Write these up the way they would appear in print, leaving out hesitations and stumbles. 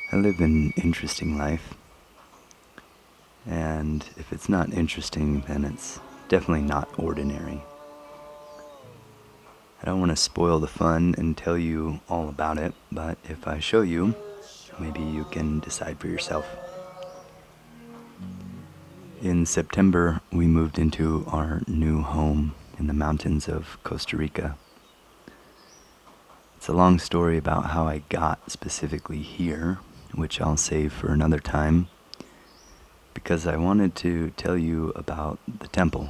I live an interesting life, and if it's not interesting, then it's definitely not ordinary. I don't want to spoil the fun and tell you all about it, but if I show you, maybe you can decide for yourself. In September, we moved into our new home in the mountains of Costa Rica. It's a long story about how I got specifically here, which I'll save for another time, because I wanted to tell you about the temple.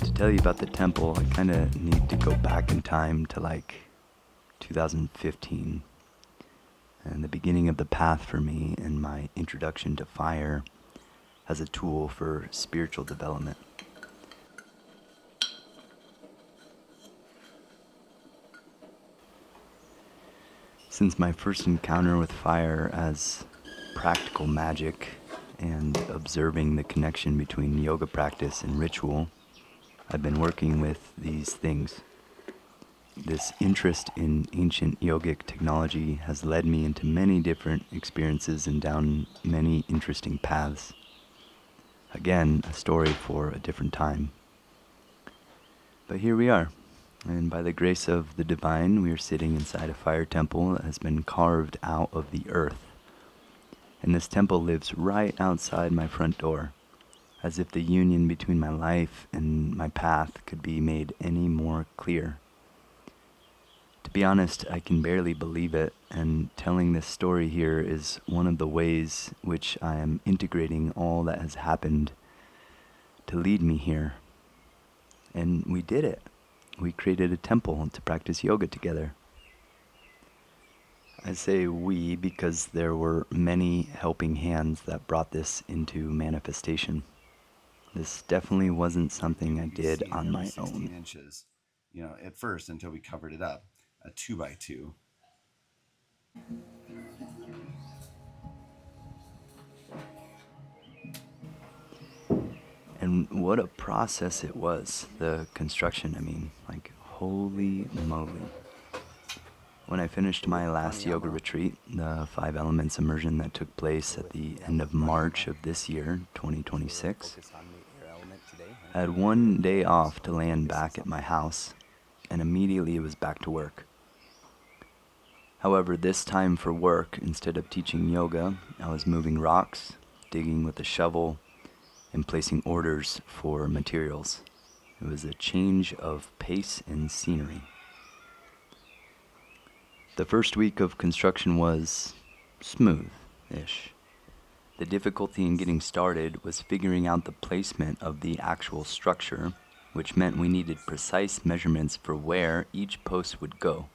To tell you about the temple, I kind of need to go back in time to like 2015 and the beginning of the path for me and my introduction to fire as a tool for spiritual development. Since my first encounter with fire as practical magic and observing the connection between yoga practice and ritual, I've been working with these things. This interest in ancient yogic technology has led me into many different experiences and down many interesting paths. Again, a story for a different time. But here we are, and by the grace of the divine, we are sitting inside a fire temple that has been carved out of the earth. And this temple lives right outside my front door, as if the union between my life and my path could be made any more clear. To be honest, I can barely believe it, and telling this story here is one of the ways which I am integrating all that has happened to lead me here. And we did it. We created a temple to practice yoga together. I say we because there were many helping hands that brought this into manifestation. This definitely wasn't something I did on my own. 16 inches, at first until we covered it up, a 2x2. And what a process it was, the construction, holy moly. When I finished my last yoga retreat, the 5 elements immersion that took place at the end of March of this year, 2026, I had one day off to land back at my house, and immediately was back to work. However, this time for work, instead of teaching yoga, I was moving rocks, digging with a shovel, and placing orders for materials. It was a change of pace and scenery. The first week of construction was smooth-ish. The difficulty in getting started was figuring out the placement of the actual structure, which meant we needed precise measurements for where each post would go.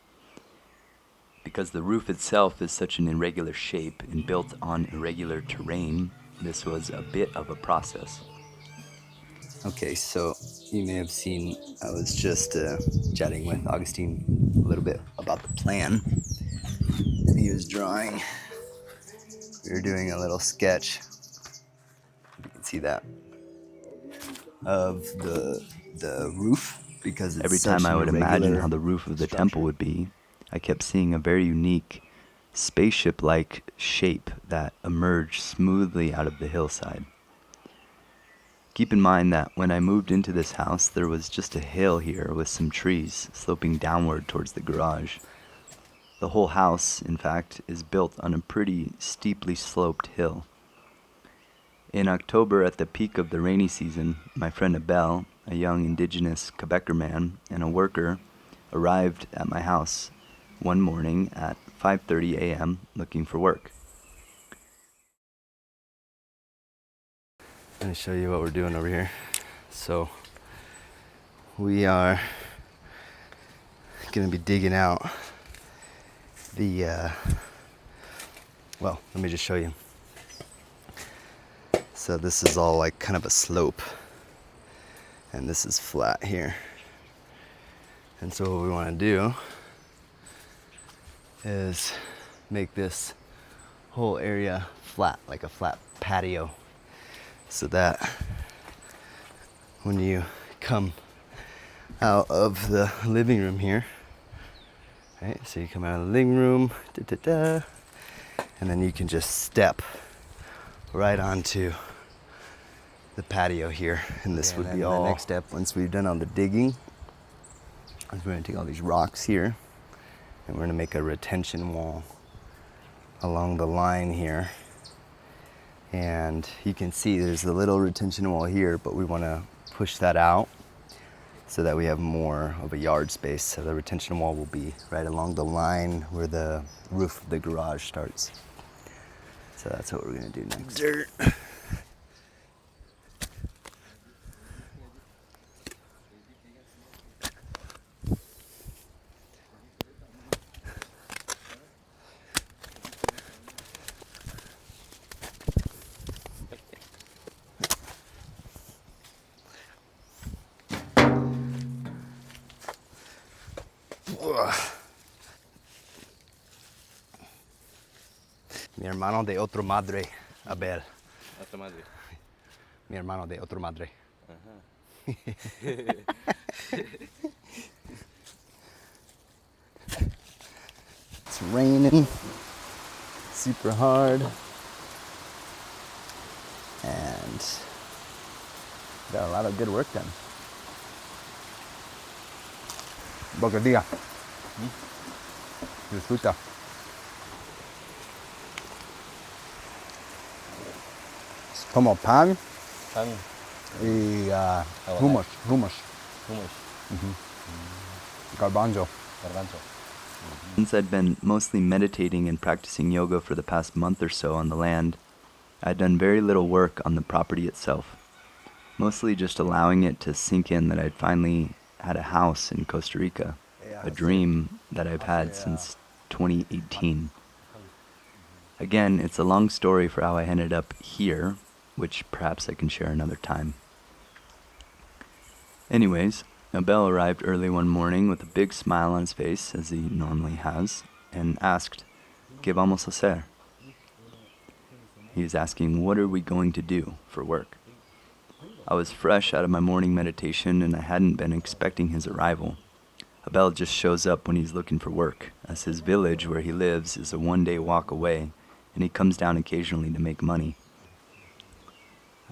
Because the roof itself is such an irregular shape and built on irregular terrain, this was a bit of a process. Okay, so you may have seen I was just chatting with Augustine a little bit about the plan. He was drawing. We were doing a little sketch. You can see that of the roof, because every time I would imagine how the roof of the temple would be, I kept seeing a very unique spaceship-like shape that emerged smoothly out of the hillside. Keep in mind that when I moved into this house, there was just a hill here with some trees sloping downward towards the garage. The whole house, in fact, is built on a pretty steeply sloped hill. In October, at the peak of the rainy season, my friend Abel, a young indigenous Quebecer man and a worker, arrived at my house one morning at 5:30 a.m. looking for work. Let me show you what we're doing over here. So we are gonna be digging out the, well, let me just show you. So this is all like kind of a slope, and this is flat here. And so what we want to do is make this whole area flat, like a flat patio, so that when you come out of the living room here, right? So you come out of the living room, and then you can just step right onto the patio here, and this would be all. The next step, once we've done all the digging, is we're gonna take all these rocks here, and we're gonna make a retention wall along the line here. And you can see there's a little retention wall here, but we want to push that out so that we have more of a yard space. So the retention wall will be right along the line where the roof of the garage starts. So that's what we're gonna do next. Dirt. Mi hermano de otro madre, Abel. Otro madre. Mi hermano de otro madre. It's raining super hard, and got a lot of good work done. Buen día. Disfruta. Como pan Pan. y Hummus. hummus, Hummus. garbanzo. Garbanzo. Since I'd been mostly meditating and practicing yoga for the past month or so on the land, I'd done very little work on the property itself, mostly just allowing it to sink in that I'd finally had a house in Costa Rica, a dream that I've had since 2018. Again, it's a long story for how I ended up here, which perhaps I can share another time. Anyways, Abel arrived early one morning with a big smile on his face, as he normally has, and asked, ¿Qué vamos a hacer? He was asking, what are we going to do for work? I was fresh out of my morning meditation, and I hadn't been expecting his arrival. Abel just shows up when he's looking for work, as his village where he lives is a one-day walk away, and he comes down occasionally to make money.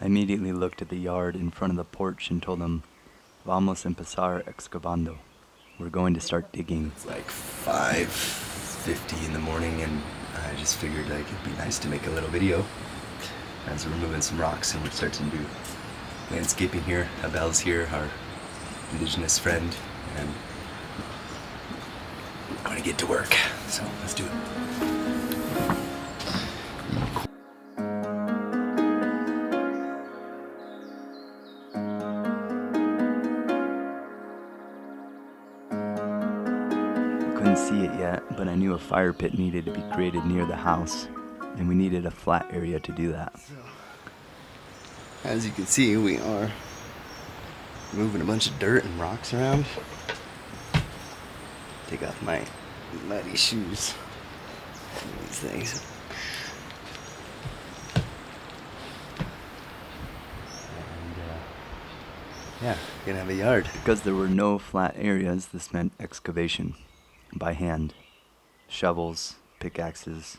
I immediately looked at the yard in front of the porch and told him, Vamos a empezar excavando. We're going to start digging. It's like 5:50 in the morning, and I just figured like it'd be nice to make a little video as we're moving some rocks and we'd start to do landscaping here. Abel's here, our indigenous friend, and I'm going to get to work. So let's do it. Couldn't see it yet, but I knew a fire pit needed to be created near the house, and we needed a flat area to do that. As you can see, we are moving a bunch of dirt and rocks around. Take off my muddy shoes. These things. And yeah, we're gonna have a yard. Because there were no flat areas, this meant excavation by hand. Shovels, pickaxes,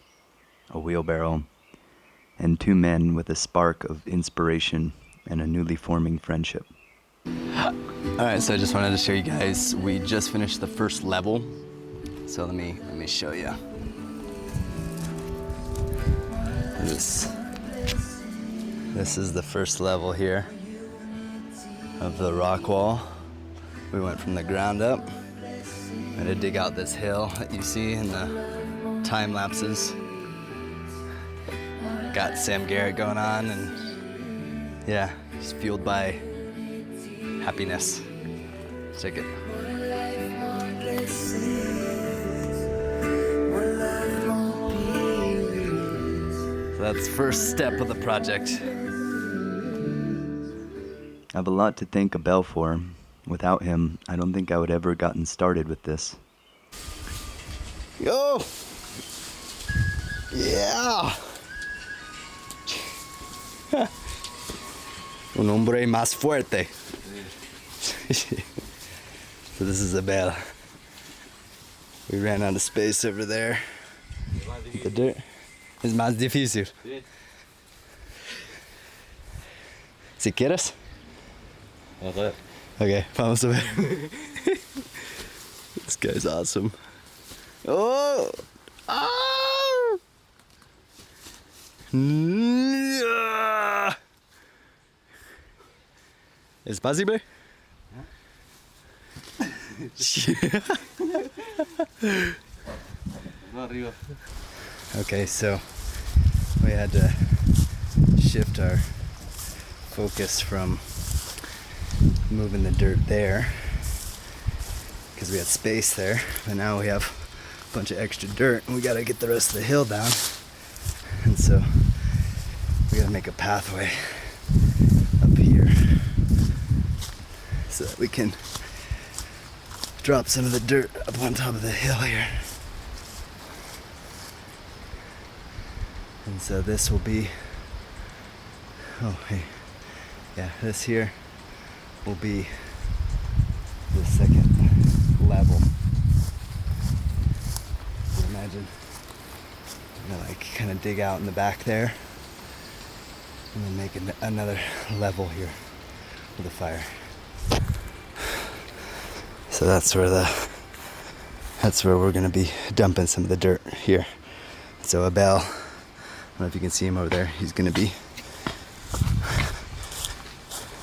a wheelbarrow, and two men with a spark of inspiration and a newly forming friendship. Alright, so I just wanted to show you guys, we just finished the first level. So let me show you. This is the first level here of the rock wall. We went from the ground up. I had to dig out this hill that you see in the time lapses. Got Sam Garrett going on, and Yeah, just fueled by happiness. Check it. So that's the first step of the project. I have a lot to thank Abel for. Without him, I don't think I would ever gotten started with this. Yo! Yeah! Un hombre más fuerte. So this is Abel. We ran out of space over there. The dirt es más difícil. Si quieres. Okay, vamos a ver. This guy's awesome. Oh! Ah! ¿Es posible? Okay, so we had to shift our focus from moving the dirt there because we had space there, but now we have a bunch of extra dirt and we gotta get the rest of the hill down, and so we gotta make a pathway up here so that we can drop some of the dirt up on top of the hill here. And so this will be, oh hey, yeah, this here will be the second level. So imagine, I'm gonna like kind of dig out in the back there and then make another level here with a fire. So that's where we're gonna be dumping some of the dirt here. So Abel, I don't know if you can see him over there, he's gonna be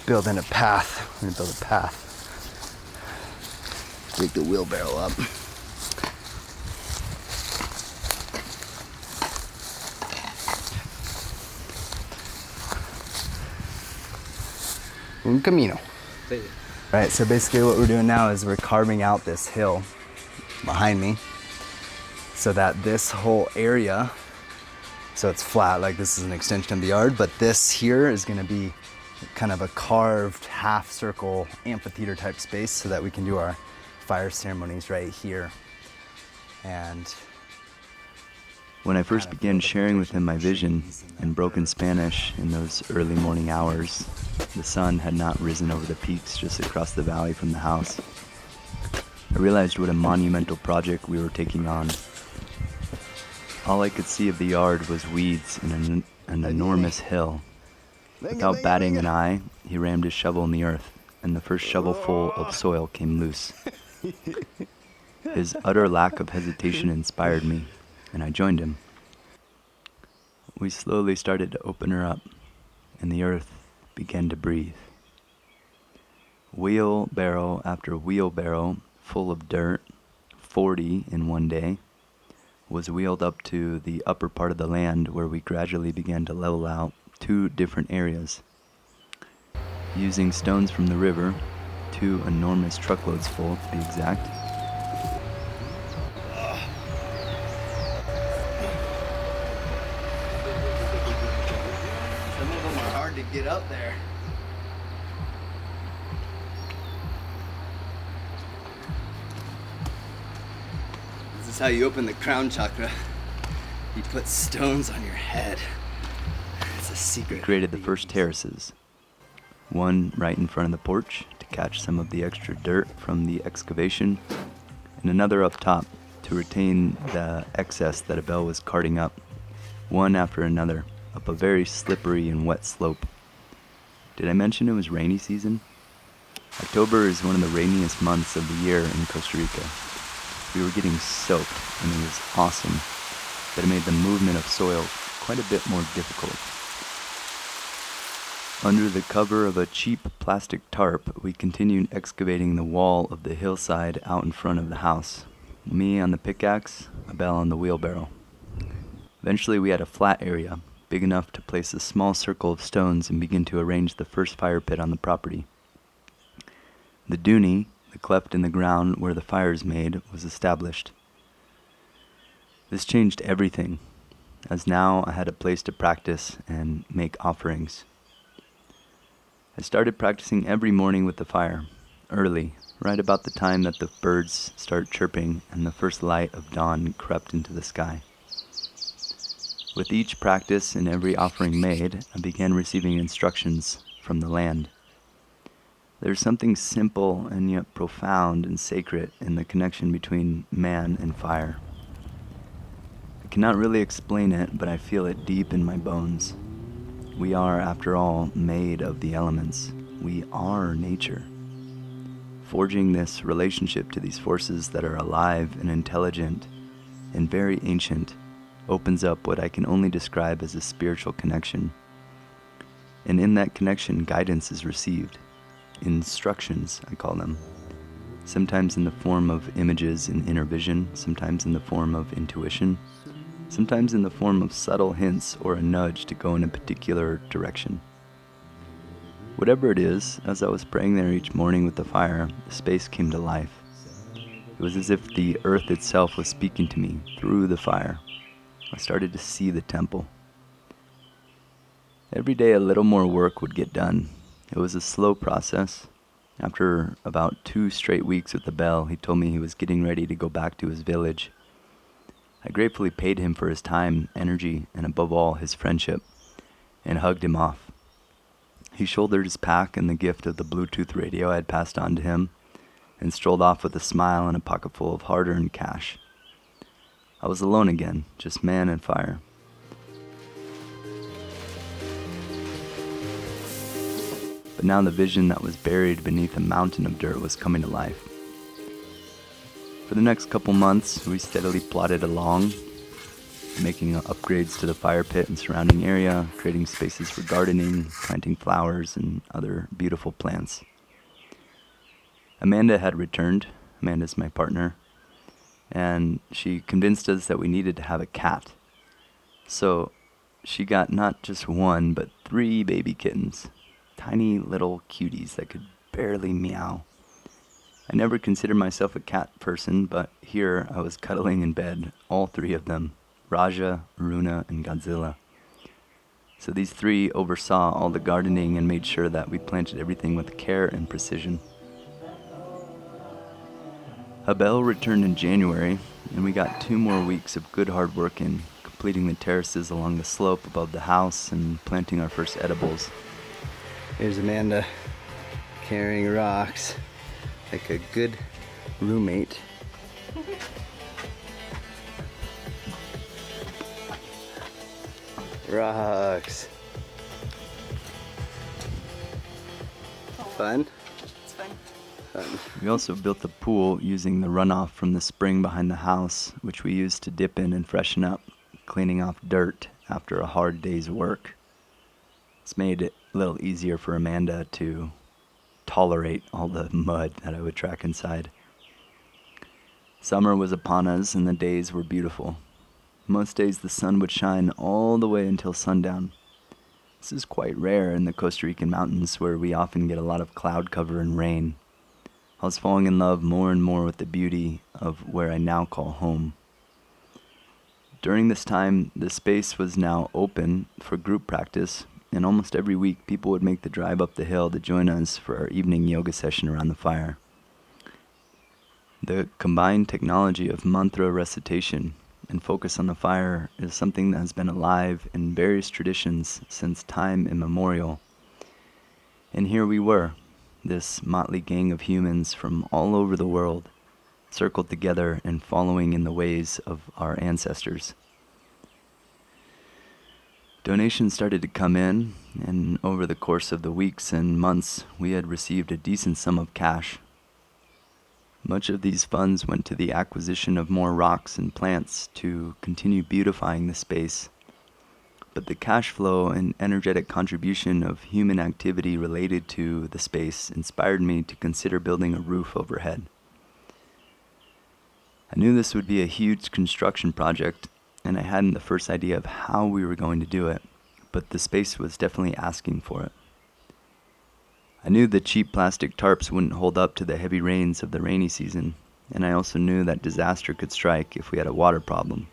building a path. We're gonna build a path. Dig the wheelbarrow up. Un camino. Right, so basically what we're doing now is we're carving out this hill behind me so that this whole area, so it's flat, like this is an extension of the yard, but this here is gonna be kind of a carved half circle amphitheater type space so that we can do our fire ceremonies right here. And When I first began sharing with him my vision in broken Spanish in those early morning hours, the sun had not risen over the peaks just across the valley from the house. I realized what a monumental project we were taking on. All I could see of the yard was weeds and an enormous hill. Without batting an eye, he rammed his shovel in the earth, and the first shovelful of soil came loose. His utter lack of hesitation inspired me, and I joined him. We slowly started to open her up, and the earth began to breathe. Wheelbarrow after wheelbarrow full of dirt, 40 in one day, was wheeled up to the upper part of the land where we gradually began to level out 2 different areas. Using stones from the river, 2 enormous truckloads full to be exact, some of them are hard to get up there. This is how you open the crown chakra. You put stones on your head. It's a secret. we created the first terraces. One right in front of the porch to catch some of the extra dirt from the excavation, and another up top to retain the excess that Abel was carting up, one after another, up a very slippery and wet slope. Did I mention it was rainy season? October is one of the rainiest months of the year in Costa Rica. We were getting soaked, and it was awesome, but it made the movement of soil quite a bit more difficult. Under the cover of a cheap plastic tarp, we continued excavating the wall of the hillside out in front of the house. Me on the pickaxe, Abel on the wheelbarrow. Eventually we had a flat area, big enough to place a small circle of stones and begin to arrange the first fire pit on the property. The duni, the cleft in the ground where the fire is made, was established. This changed everything, as now I had a place to practice and make offerings. I started practicing every morning with the fire, early, right about the time that the birds start chirping and the first light of dawn crept into the sky. With each practice and every offering made, I began receiving instructions from the land. There's something simple and yet profound and sacred in the connection between man and fire. I cannot really explain it, but I feel it deep in my bones. We are, after all, made of the elements. We are nature. Forging this relationship to these forces that are alive and intelligent and very ancient opens up what I can only describe as a spiritual connection. And in that connection, guidance is received. Instructions, I call them. Sometimes in the form of images and inner vision, sometimes in the form of intuition, sometimes in the form of subtle hints or a nudge to go in a particular direction. Whatever it is, as I was praying there each morning with the fire, the space came to life. It was as if the earth itself was speaking to me through the fire. I started to see the temple. Every day a little more work would get done. It was a slow process. After about 2 straight weeks with the bell, he told me he was getting ready to go back to his village. I gratefully paid him for his time, energy, and above all, his friendship, and hugged him off. He shouldered his pack and the gift of the Bluetooth radio I had passed on to him, and strolled off with a smile and a pocket full of hard-earned cash. I was alone again, just man and fire. But now the vision that was buried beneath a mountain of dirt was coming to life. For the next couple months, we steadily plodded along, making upgrades to the fire pit and surrounding area, creating spaces for gardening, planting flowers, and other beautiful plants. Amanda had returned. Amanda's my partner. And she convinced us that we needed to have a cat. So she got not just 1, but 3 baby kittens. Tiny little cuties that could barely meow. I never considered myself a cat person, but here I was cuddling in bed, all 3 of them, Raja, Runa, and Godzilla. So these 3 oversaw all the gardening and made sure that we planted everything with care and precision. Abel returned in January, and we got 2 more weeks of good hard work in, completing the terraces along the slope above the house and planting our first edibles. Here's Amanda carrying rocks like a good roommate. Rocks. Fun? It's fun. Fun. We also built the pool using the runoff from the spring behind the house, which we used to dip in and freshen up, cleaning off dirt after a hard day's work. It's made it a little easier for Amanda to tolerate all the mud that I would track inside. Summer was upon us and the days were beautiful. Most days the sun would shine all the way until sundown. This is quite rare in the Costa Rican mountains where we often get a lot of cloud cover and rain. I was falling in love more and more with the beauty of where I now call home. During this time, the space was now open for group practice, and almost every week people would make the drive up the hill to join us for our evening yoga session around the fire. The combined technology of mantra recitation and focus on the fire is something that has been alive in various traditions since time immemorial. And here we were, this motley gang of humans from all over the world, circled together and following in the ways of our ancestors. Donations started to come in, and over the course of the weeks and months, we had received a decent sum of cash. Much of these funds went to the acquisition of more rocks and plants to continue beautifying the space. But the cash flow and energetic contribution of human activity related to the space inspired me to consider building a roof overhead. I knew this would be a huge construction project, and I hadn't the first idea of how we were going to do it. but the space was definitely asking for it. I knew the cheap plastic tarps wouldn't hold up to the heavy rains of the rainy season, and I also knew that disaster could strike if we had a water problem.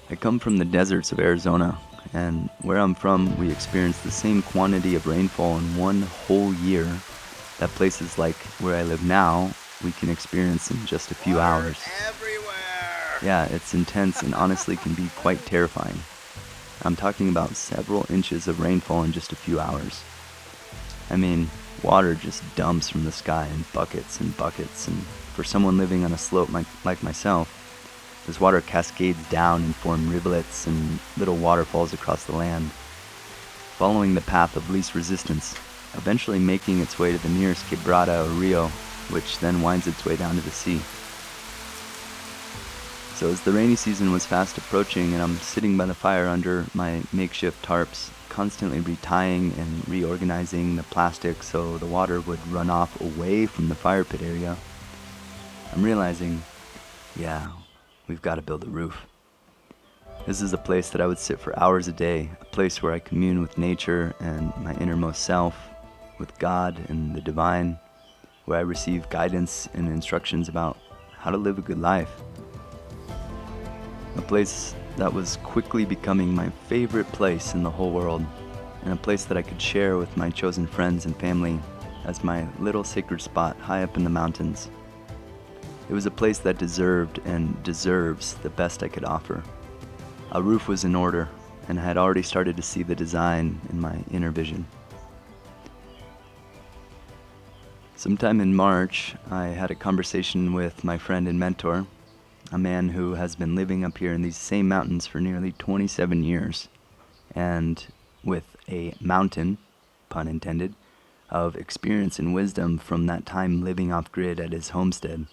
I come from the deserts of Arizona, and where I'm from, we experience the same quantity of rainfall in one whole year that places like where I live now, we can experience in just a few hours. Everywhere! Yeah, it's intense and honestly can be quite terrifying. I'm talking about several inches of rainfall in just a few hours. I mean, water just dumps from the sky in buckets and buckets, and for someone living on a slope like myself, this water cascades down and form rivulets and little waterfalls across the land, following the path of least resistance, eventually making its way to the nearest quebrada or rio, which then winds its way down to the sea. So as the rainy season was fast approaching and I'm sitting by the fire under my makeshift tarps, constantly retying and reorganizing the plastic so the water would run off away from the fire pit area, I'm realizing, yeah, we've got to build a roof. This is a place that I would sit for hours a day, a place where I commune with nature and my innermost self, with God and the divine, where I receive guidance and instructions about how to live a good life. A place that was quickly becoming my favorite place in the whole world, and a place that I could share with my chosen friends and family as my little sacred spot high up in the mountains. It was a place that deserved and deserves the best I could offer. A roof was in order, and I had already started to see the design in my inner vision. Sometime in March, I had a conversation with my friend and mentor, a man who has been living up here in these same mountains for nearly 27 years, and with a mountain, pun intended, of experience and wisdom from that time living off-grid at his homestead.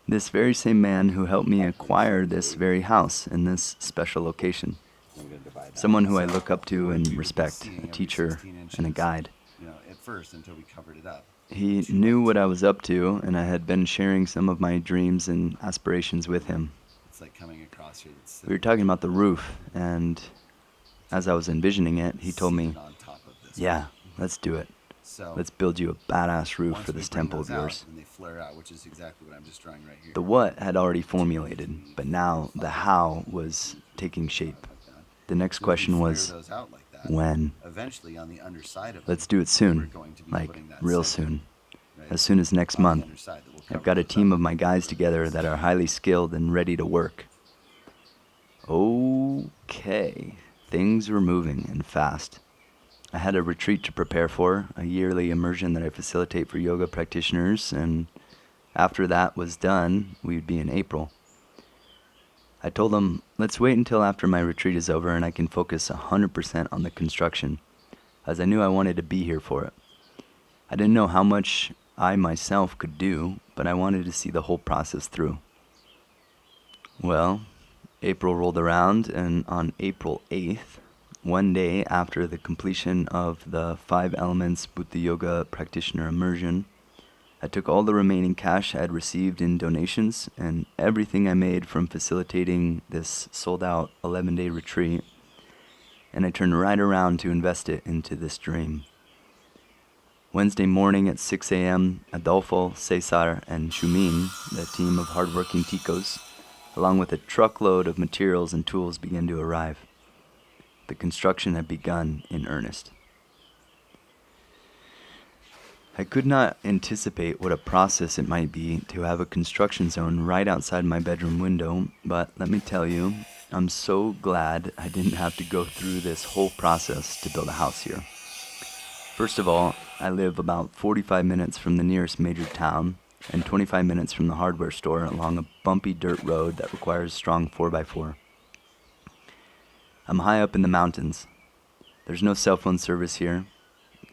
This very same man who helped me acquire this very house in this special location. Someone who I look up to and respect, a teacher and a guide. At first, until we covered it up. He knew what I was up to, and I had been sharing some of my dreams and aspirations with him. It's like coming across here. We were talking about the roof, and as I was envisioning it, he told me, yeah, let's do it. Let's build you a badass roof for this temple of yours. They flare out, which is exactly what I'm just drawing right here. The what had already formulated, but now the how was taking shape. The next question was, when? Eventually, on the underside of Let's do it soon, like real soon. As soon as next month. I've got a team of my guys together that are highly skilled and ready to work. Okay, things were moving and fast. I had a retreat to prepare for, a yearly immersion that I facilitate for yoga practitioners, and after that was done, we'd be in April. I told them, let's wait until after my retreat is over and I can focus 100% on the construction, as I knew I wanted to be here for it. I didn't know how much I myself could do, but I wanted to see the whole process through. Well, April rolled around, and on April 8th, one day after the completion of the 5 elements Bhuta Yoga practitioner immersion, I took all the remaining cash I had received in donations and everything I made from facilitating this sold-out 11-day retreat, and I turned right around to invest it into this dream. Wednesday morning at 6 a.m., Adolfo, Cesar, and Shumin, the team of hardworking ticos, along with a truckload of materials and tools, began to arrive. The construction had begun in earnest. I could not anticipate what a process it might be to have a construction zone right outside my bedroom window, but let me tell you, I'm so glad I didn't have to go through this whole process to build a house here. First of all, I live about 45 minutes from the nearest major town and 25 minutes from the hardware store along a bumpy dirt road that requires strong 4x4. I'm high up in the mountains. There's no cell phone service here.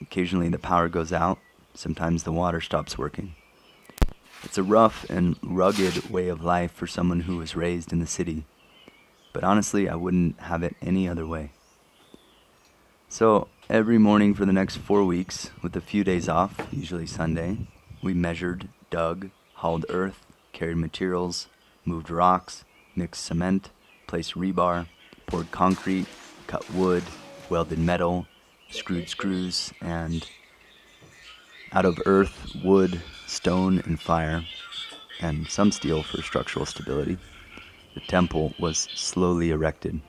Occasionally the power goes out. Sometimes the water stops working. It's a rough and rugged way of life for someone who was raised in the city. But honestly, I wouldn't have it any other way. So Every morning for the next 4 weeks, with a few days off, usually Sunday, we measured, dug, hauled earth, carried materials, moved rocks, mixed cement, placed rebar, poured concrete, cut wood, welded metal, screwed screws, and out of earth, wood, stone, and fire, and some steel for structural stability, the temple was slowly erected.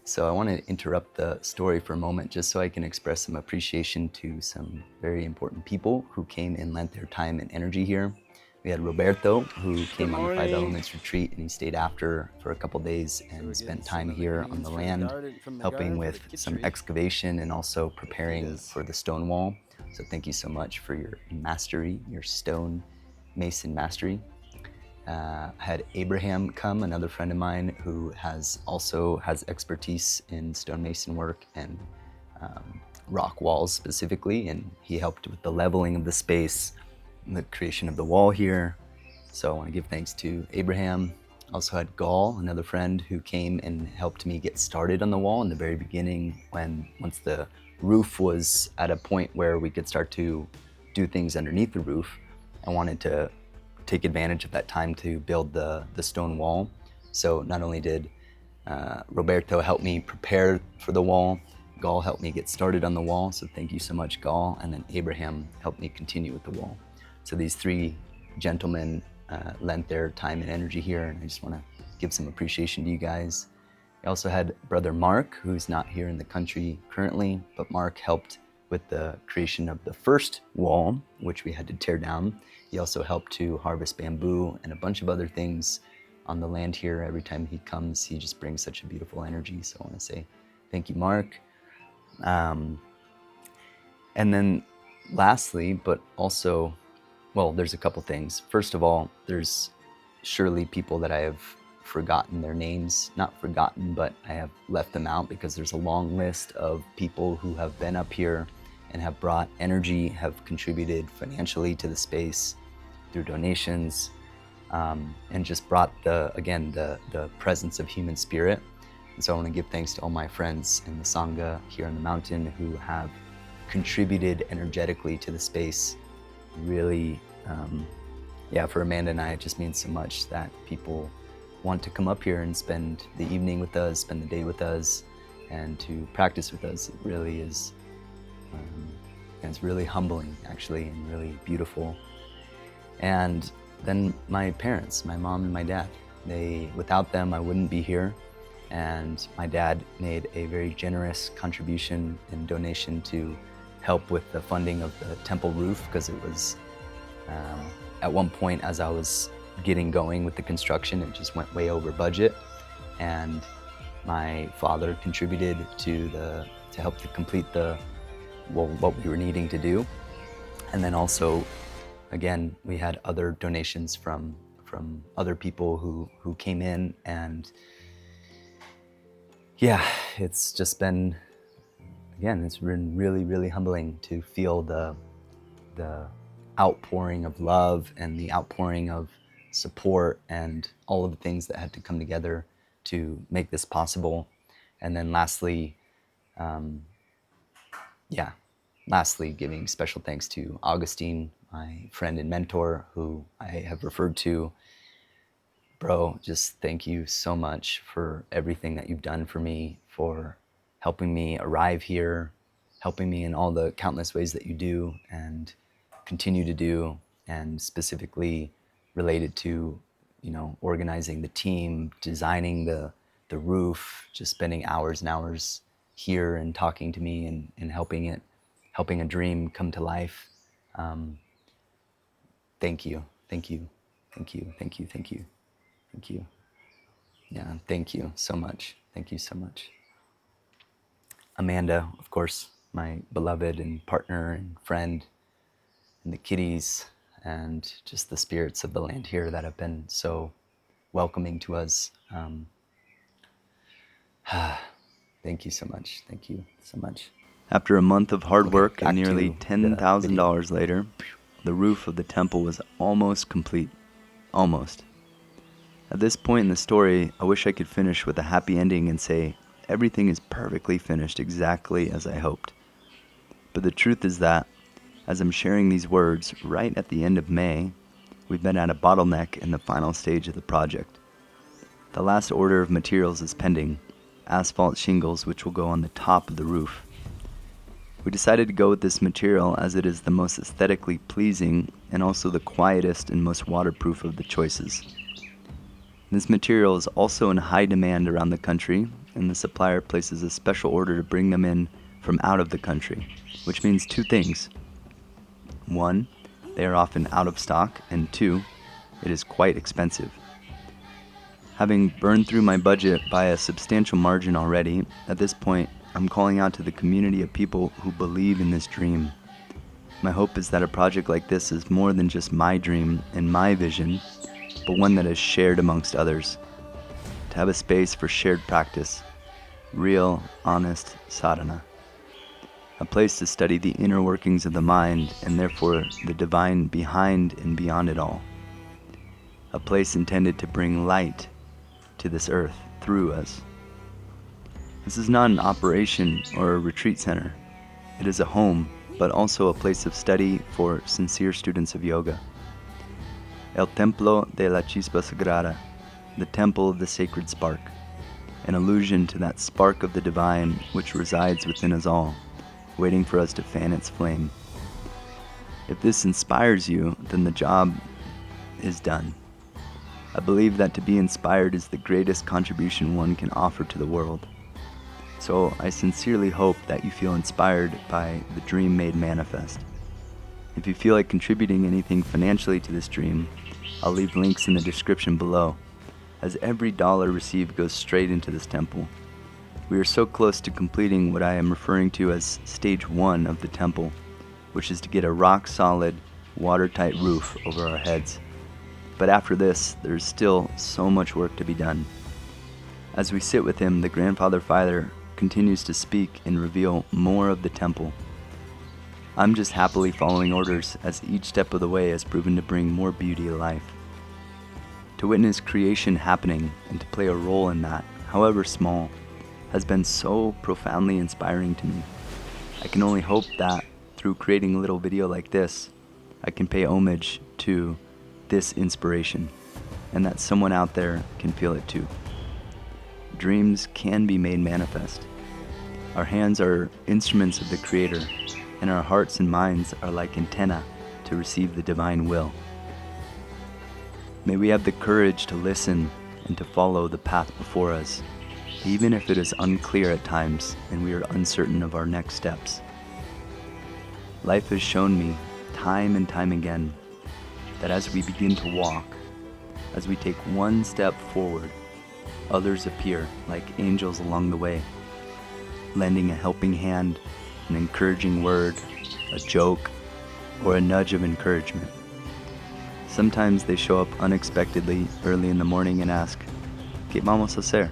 So I want to interrupt the story for a moment just so I can express some appreciation to some very important people who came and lent their time and energy here. We had Roberto, who came on the Five Elements retreat, and he stayed after for a couple days and spent time here on the land, helping with some excavation and also preparing for the stone wall. So thank you so much for your mastery, your stone mason mastery. I had Abraham come, another friend of mine who also has expertise in stonemason work and rock walls specifically, and he helped with the leveling of the space, the creation of the wall here. So I want to give thanks to Abraham. Also had Gaul, another friend who came and helped me get started on the wall in the very beginning, once the roof was at a point where we could start to do things underneath the roof. I wanted to take advantage of that time to build the stone wall. So not only did Roberto help me prepare for the wall, Gaul helped me get started on the wall. So thank you so much, Gaul. And then Abraham helped me continue with the wall. So these three gentlemen lent their time and energy here, and I just want to give some appreciation to you guys. I also had Brother Mark, who's not here in the country currently, but Mark helped with the creation of the first wall, which we had to tear down. He also helped to harvest bamboo and a bunch of other things on the land here. Every time he comes, he just brings such a beautiful energy. So I want to say thank you, Mark. And then lastly, but also, well, there's a couple things. First of all, there's surely people that I have forgotten their names. Not forgotten, but I have left them out because there's a long list of people who have been up here and have brought energy, have contributed financially to the space through donations, and just brought the presence of human spirit. And so I want to give thanks to all my friends in the Sangha here on the mountain who have contributed energetically to the space. Really, for Amanda and I, it just means so much that people want to come up here and spend the evening with us, spend the day with us, and to practice with us. It really is, and it's really humbling, actually, and really beautiful. And then my parents, my mom and my dad, without them, I wouldn't be here. And my dad made a very generous contribution and donation to help with the funding of the temple roof, because it was, at one point as I was getting going with the construction, it just went way over budget. And my father contributed to help to complete what we were needing to do. And then also, again, we had other donations from other people who came in, and yeah, it's just been, again, it's been really, really humbling to feel the outpouring of love and the outpouring of support and all of the things that had to come together to make this possible. And then lastly, giving special thanks to Augustine, my friend and mentor, who I have referred to. Bro, just thank you so much for everything that you've done for me, for helping me arrive here, helping me in all the countless ways that you do and continue to do, and specifically related to, organizing the team, designing the roof, just spending hours and hours here and talking to me and helping a dream come to life. Thank you. Yeah, thank you so much. Thank you so much. Amanda, of course, my beloved and partner and friend, and the kitties, and just the spirits of the land here that have been so welcoming to us. Thank you so much. Thank you so much. After a month of hard work and nearly to the $10,000 later, the roof of the temple was almost complete. Almost. At this point in the story, I wish I could finish with a happy ending and say everything is perfectly finished exactly as I hoped. But the truth is that, as I'm sharing these words right at the end of May, we've been at a bottleneck in the final stage of the project. The last order of materials is pending, asphalt shingles which will go on the top of the roof. We decided to go with this material as it is the most aesthetically pleasing and also the quietest and most waterproof of the choices. This material is also in high demand around the country, and the supplier places a special order to bring them in from out of the country, which means two things. One, they are often out of stock, and two, it is quite expensive. Having burned through my budget by a substantial margin already, at this point, I'm calling out to the community of people who believe in this dream. My hope is that a project like this is more than just my dream and my vision, but one that is shared amongst others. To have a space for shared practice, real, honest sadhana. A place to study the inner workings of the mind and therefore the divine behind and beyond it all. A place intended to bring light to this earth through us. This is not an operation or a retreat center. It is a home, but also a place of study for sincere students of yoga. El Templo de la Chispa Sagrada, the temple of the sacred spark, an allusion to that spark of the divine which resides within us all, waiting for us to fan its flame. If this inspires you, then the job is done. I believe that to be inspired is the greatest contribution one can offer to the world. So I sincerely hope that you feel inspired by the dream made manifest. If you feel like contributing anything financially to this dream, I'll leave links in the description below, as every dollar received goes straight into this temple. We are so close to completing what I am referring to as stage 1 of the temple, which is to get a rock-solid, watertight roof over our heads. But after this, there is still so much work to be done. As we sit with him, the Grandfather Father continues to speak and reveal more of the temple. I'm just happily following orders, as each step of the way has proven to bring more beauty to life. To witness creation happening and to play a role in that, however small, has been so profoundly inspiring to me. I can only hope that through creating a little video like this, I can pay homage to this inspiration, and that someone out there can feel it too. Dreams can be made manifest. Our hands are instruments of the Creator, and our hearts and minds are like antennae to receive the divine will. May we have the courage to listen and to follow the path before us, even if it is unclear at times and we are uncertain of our next steps. Life has shown me, time and time again, that as we begin to walk, as we take one step forward, others appear like angels along the way, lending a helping hand, an encouraging word, a joke, or a nudge of encouragement. Sometimes they show up unexpectedly early in the morning and ask, "¿Qué vamos a hacer?"